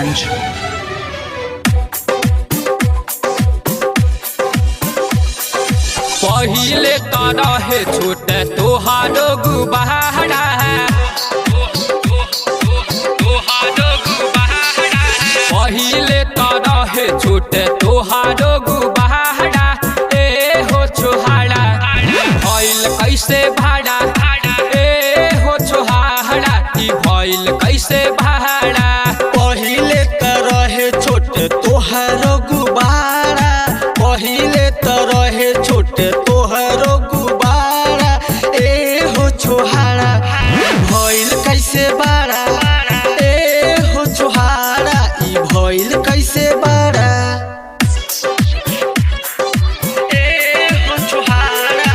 महाराजगंज। पहिले तो रहे छोटे तोहारो गुबारा पहिले तो रहे छोटे तोहारो गुबारा ए हो छोहाड़ा भइल कैसे भाड़ा ए हो छोहाड़ा ई भइल कैसे भाड़ा। पहिले तो रहे छोटे तोहारो गुबारा पहिले तो रहे छोटे तोहारो गुबारा ए हो छोहाड़ा भइल कैसे बाड़ा ए हो छोहाड़ा ई भइल कैसे बाड़ा ए हो छोहाड़ा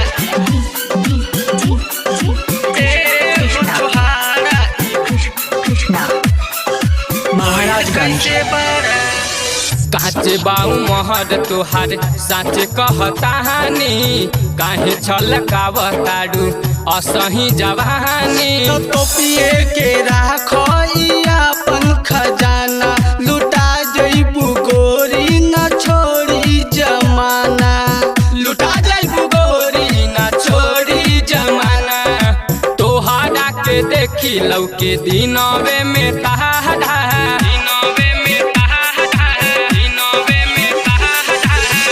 ए हो छोहाड़ा महाराजगंज। काचे बाऊ महर तोहार साच कहतानी काहे छलकावताड़ू असही जवानी। तो पिए के राखइया अपन खजाना लुटा जइबू गोरी न छोड़ी जमाना लुटा जाइबू गोरी ना छोड़ी जमाना। तोहारा के देखी लौके दिनवे में तहारा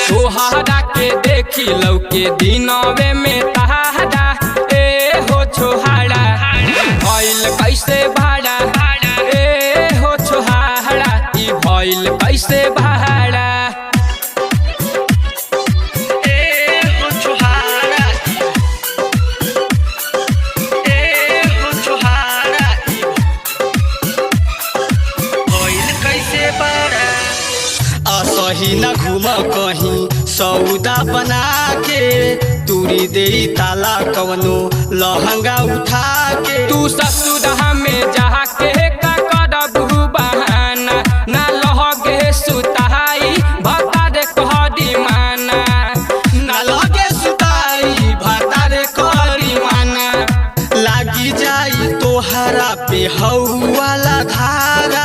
तोहारा के देखी लौके दिनवे में तहारा ए हो छोहाड़ा भइल कैसे भाड़ा ए हो छोहाड़ा ई भइल कैसे भाड़ा। ए हो छोहाड़ा ए हो छोहाड़ा भइल कैसे बाड़ा असही न घूम कहीं सौदा बना के तुरी दे ताला कवनो लहंगा उठा के तू ससुरा में जाके का करबू बहाना ना लहगे सुताई भतार कहरी माना ना लगे सुताई भातार करी माना लागी जाई तोहरा पे हौ वाला धारा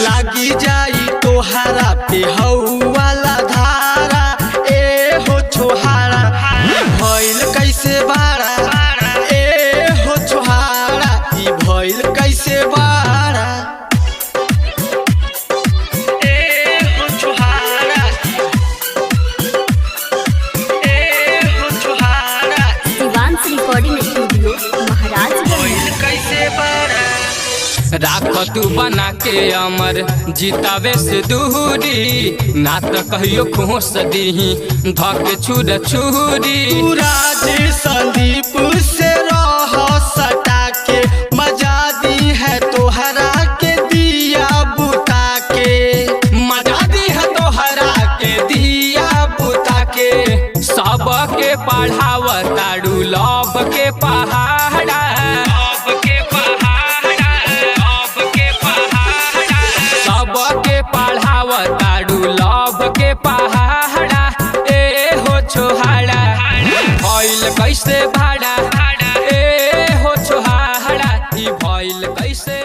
लागी जाई तोहरा पे हौ वाला धारा ए हो छोहाड़ा भइल कैसे बाड़ा ए हो छोहाड़ा ई भइल कैसे बाड़ा ए हो छोहाड़ा ए हो छोहाड़ा शिवांश रिकॉर्डिंग स्टूडियो महाराजगंज। भइल कैसे बाड़ा राख तू बना के अमर जीतावे से दूरी ना तो कहियो खोस दीही धक छुर छुरी। तू राज संदीप से रह सटा के मजा दी है तोहरा के दिया बुता के मजा दी है तोहरा के दिया बुता के सबके पढ़ावताड़ू लव के पहाड़ा सबके पढ़ावताड़ू लव के पहाड़ा ए हो छोहाड़ा भइल कैसे भाड़ा ए हो छोहाड़ा ई भइल कैसे